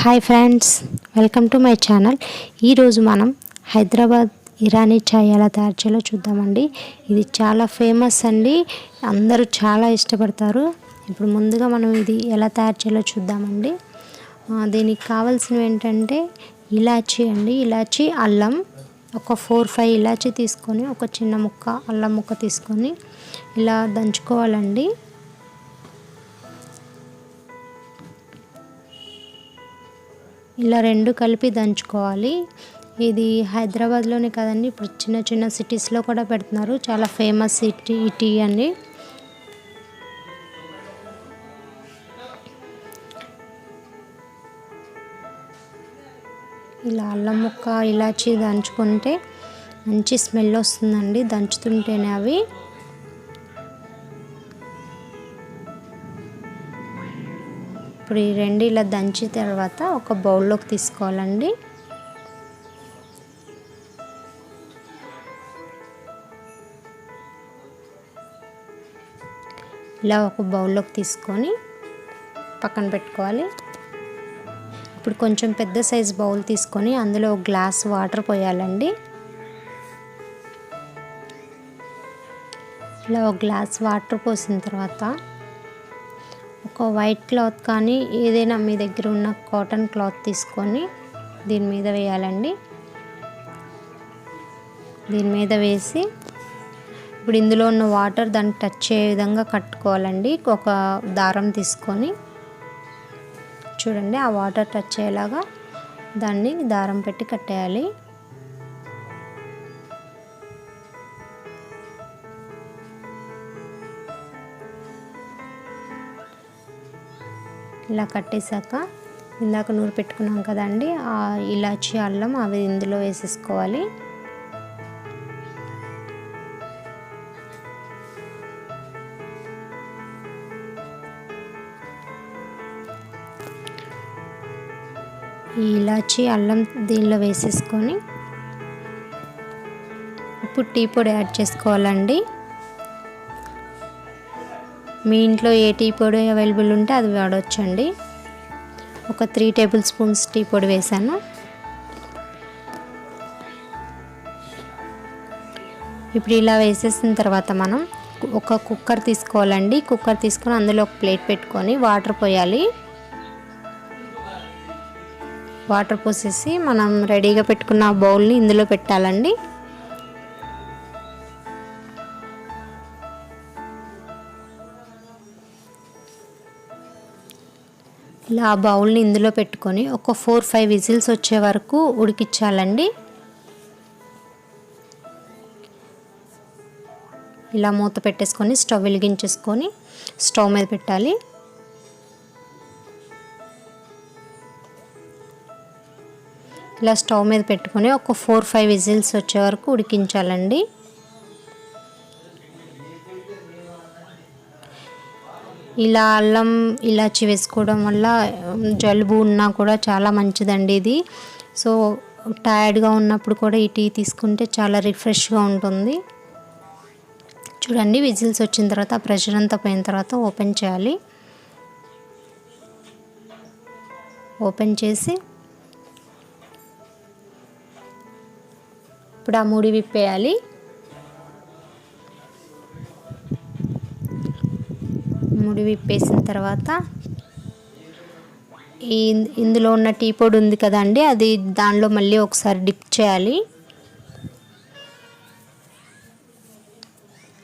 Hi friends, welcome to my channel. ఈరోజు మనం హైదరాబాద్ ఇరానీ చాయ్ ఎలా తయారు చేయాలో చూద్దామండి. ఇది చాలా ఫేమస్ అండి, అందరూ చాలా ఇష్టపడతారు. ఇప్పుడు ముందుగా మనం ఇది ఎలా తయారు చేయాలో చూద్దామండి. దీనికి కావాల్సినవి ఏంటంటే ఇలాచీ అండి, ఇలాచీ, అల్లం, ఒక 4-5 ఇలాచీ తీసుకొని ఒక చిన్న ముక్క అల్లం ముక్క తీసుకొని ఇలా దంచుకోవాలండి. ఇలా రెండు కలిపి దంచుకోవాలి. ఇది హైదరాబాద్లోనే కాదండి, ఇప్పుడు చిన్న చిన్న సిటీస్లో కూడా పెడుతున్నారు. చాలా ఫేమస్ ఈ టీ అండి. ఇలా అల్లం ముక్క ఇలాచీ దంచుకుంటే మంచి స్మెల్ వస్తుందండి దంచుతుంటేనే. అవి ఇప్పుడు ఈ రెండు ఇలా దంచిన తర్వాత ఒక బౌల్లోకి తీసుకోవాలండి. ఇలా ఒక బౌల్లోకి తీసుకొని పక్కన పెట్టుకోవాలి. ఇప్పుడు కొంచెం పెద్ద సైజ్ బౌల్ తీసుకొని అందులో ఒక గ్లాస్ వాటర్ పోయాలండి. ఇలా ఒక గ్లాస్ వాటర్ పోసిన తర్వాత ఒక వైట్ క్లాత్ కానీ ఏదైనా మీ దగ్గర ఉన్న కాటన్ క్లాత్ తీసుకొని దీని మీద వేయాలండి. దీని మీద వేసి ఇప్పుడు ఇందులో ఉన్న వాటర్ దాన్ని టచ్ అయ్యే విధంగా కట్టుకోవాలండి. ఒక దారం తీసుకొని చూడండి, ఆ వాటర్ టచ్ అయ్యేలాగా దాన్ని దారం పెట్టి కట్టేయాలి. ఇలా కట్టేశాక ఇందాక నూరు పెట్టుకున్నాం కదండి, ఆ ఇలాచీ, అల్లం అవి ఇందులో వేసేసుకోవాలి. ఈ ఇలాచీ, అల్లం దీనిలో వేసేసుకొని ఇప్పుడు టీ పొడి యాడ్ చేసుకోవాలండి. మీ ఇంట్లో ఏ టీ పొడి అవైలబుల్ ఉంటే అది వాడవచ్చండి. ఒక 3 టేబుల్ స్పూన్స్ టీ పొడి వేసాను. ఇప్పుడు ఇలా వేసేసిన తర్వాత మనం ఒక కుక్కర్ తీసుకోవాలండి. కుక్కర్ తీసుకొని అందులో ఒక ప్లేట్ పెట్టుకొని వాటర్ పోయాలి. వాటర్ పోసేసి మనం రెడీగా పెట్టుకున్న బౌల్ని ఇందులో పెట్టాలండి. ఇలా ఆ బౌల్ని ఇందులో పెట్టుకొని ఒక 4-5 విజిల్స్ వచ్చే వరకు ఉడికించాలండి. ఇలా మూత పెట్టేసుకొని స్టవ్ వెలిగించేసుకొని స్టవ్ మీద పెట్టాలి. ఇలా స్టవ్ మీద పెట్టుకొని ఒక 4-5 విజిల్స్ వచ్చే వరకు ఉడికించాలండి. ఇలా అల్లం ఇలాచి వేసుకోవడం వల్ల జలుబు ఉన్నా కూడా చాలా మంచిదండి ఇది. సో టైర్డ్గా ఉన్నప్పుడు కూడా ఈ టీ తీసుకుంటే చాలా రిఫ్రెష్గా ఉంటుంది. చూడండి, విజిల్స్ వచ్చిన తర్వాత ఆ ప్రెషర్ అంతా పోయిన తర్వాత ఓపెన్ చేయాలి. ఓపెన్ చేసి ఇప్పుడు ఆ మూడి విప్పేయాలి. ముడి విప్పేసిన తర్వాత ఇందులో ఉన్న టీ పొడి ఉంది కదండి, అది దానిలో మళ్ళీ ఒకసారి డిప్ చేయాలి.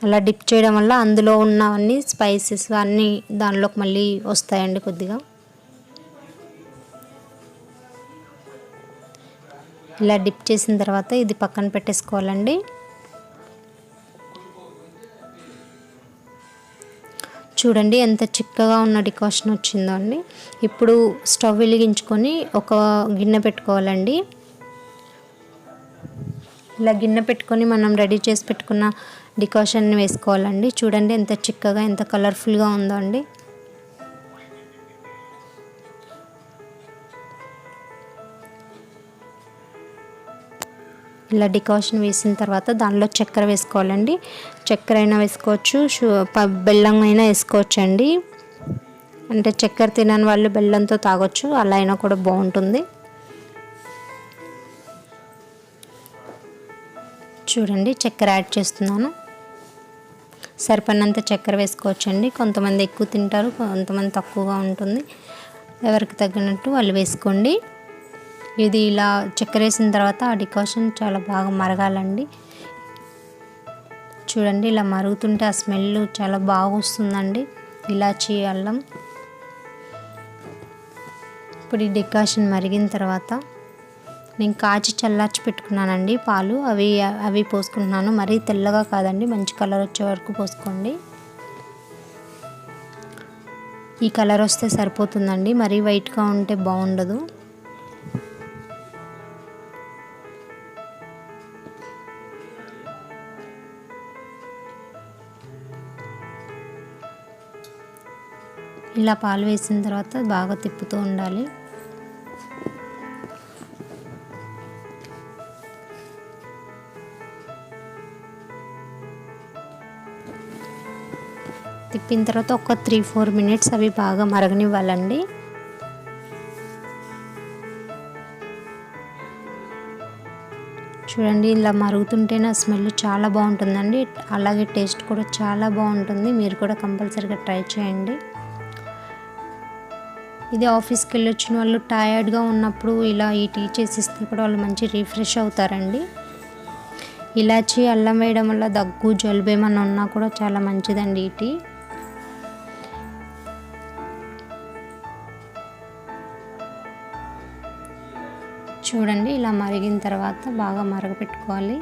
అలా డిప్ చేయడం వల్ల అందులో ఉన్నవన్నీ స్పైసెస్ అన్నీ దానిలోకి మళ్ళీ వస్తాయండి కొద్దిగా. ఇలా డిప్ చేసిన తర్వాత ఇది పక్కన పెట్టేసుకోవాలండి. చూడండి ఎంత చిక్కగా ఉన్న డికాషన్ వచ్చిందో అండి. ఇప్పుడు స్టవ్ వెలిగించుకొని ఒక గిన్నె పెట్టుకోవాలండి. ఇలా గిన్నె పెట్టుకొని మనం రెడీ చేసి పెట్టుకున్న డికాషన్ని వేసుకోవాలండి. చూడండి ఎంత చిక్కగా, ఎంత కలర్ఫుల్గా ఉందో అండి. ఇలా డికాషన్ వేసిన తర్వాత దానిలో చక్కెర వేసుకోవాలండి. చక్కెర అయినా వేసుకోవచ్చు, బెల్లం అయినా వేసుకోవచ్చు అండి. అంటే చక్కెర తినని వాళ్ళు బెల్లంతో తాగొచ్చు, అలా అయినా కూడా బాగుంటుంది. చూడండి చక్కెర యాడ్ చేస్తున్నాను. సరిపడినంత చక్కెర వేసుకోవచ్చండి. కొంతమంది ఎక్కువ తింటారు, కొంతమంది తక్కువగా ఉంటుంది. ఎవరికి తగ్గినట్టు వాళ్ళు వేసుకోండి. ఇది ఇలా చక్కెర వేసిన తర్వాత ఆ డికాషన్ చాలా బాగా మరగాలండి. చూడండి ఇలా మరుగుతుంటే ఆ స్మెల్ చాలా బాగా వస్తుందండి, ఇలాచీ అల్లం. ఇప్పుడు ఈ డికాషన్ మరిగిన తర్వాత నేను కాచి చల్లార్చి పెట్టుకున్నానండి పాలు, అవి పోసుకుంటున్నాను. మరీ తెల్లగా కాదండి, మంచి కలర్ వచ్చే వరకు పోసుకోండి. ఈ కలర్ వస్తే సరిపోతుందండి, మరీ వైట్గా ఉంటే బాగుండదు. ఇలా పాలు వేసిన తర్వాత బాగా తిప్పుతూ ఉండాలి. తిప్పిన తర్వాత ఒక 3-4 మినిట్స్ అవి బాగా మరగనివ్వాలండి. చూడండి ఇలా మరుగుతుంటే నా స్మెల్ చాలా బాగుంటుందండి, అలాగే టేస్ట్ కూడా చాలా బాగుంటుంది. మీరు కూడా కంపల్సరీగా ట్రై చేయండి. ఇది ఆఫీస్కి వెళ్ళొచ్చిన వాళ్ళు టయర్డ్గా ఉన్నప్పుడు ఇలా ఈ టీ చేసిస్తే కూడా వాళ్ళు మంచి రిఫ్రెష్ అవుతారండి. ఇలాచీ అల్లం వేయడం వల్ల దగ్గు జలుబు ఏమన్నా ఉన్నా కూడా చాలా మంచిదండి ఈ టీ. చూడండి ఇలా మరిగిన తర్వాత బాగా మరగపెట్టుకోవాలి.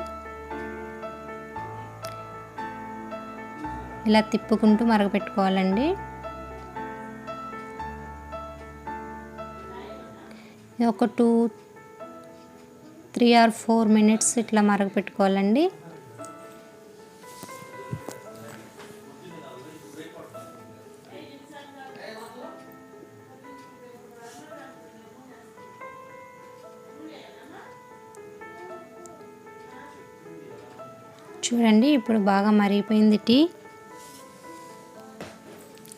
ఇలా తిప్పుకుంటూ మరగపెట్టుకోవాలండి. ఒక 3 or 4 మినిట్స్ ఇట్లా మరగపెట్టుకోవాలండి. చూడండి ఇప్పుడు బాగా మరిగిపోయింది టీ.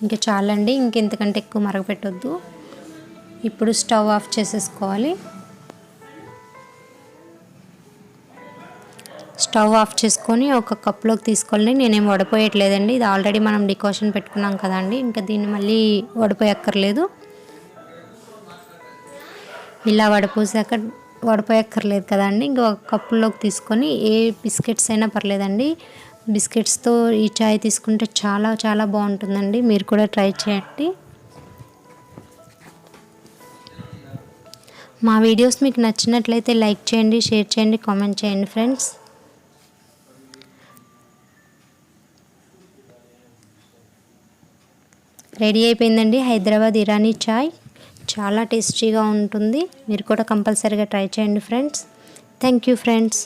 ఇంకా చాలండి, ఇంకెంతకంటే ఎక్కువ మరగపెట్టొద్దు. ఇప్పుడు స్టవ్ ఆఫ్ చేసేసుకోవాలి. స్టవ్ ఆఫ్ చేసుకొని ఒక కప్లోకి తీసుకోండి. నేనేం వడపోయట్లేదండి, ఇది ఆల్రెడీ మనం డికాషన్ పెట్టుకున్నాం కదండి, ఇంకా దీన్ని మళ్ళీ వడపోయక్కర్లేదు. ఇలా వడపోయక్కర్లేదు కదండి. ఇంకా ఒక కప్పులోకి తీసుకొని ఏ బిస్కెట్స్ అయినా పర్లేదండి, బిస్కెట్స్తో ఈ చాయ్ తీసుకుంటే చాలా చాలా బాగుంటుందండి. మీరు కూడా ట్రై చేయండి. మా వీడియోస్ మీకు నచ్చినట్లయితే లైక్ చేయండి, షేర్ చేయండి, కామెంట్ చేయండి ఫ్రెండ్స్. రెడీ అయిపోయిందండి హైదరాబాద్ ఇరానీ చాయ్. చాలా టేస్టీగా ఉంటుంది, మీరు కూడా కంపల్సరీగా ట్రై చేయండి ఫ్రెండ్స్. Thank you friends.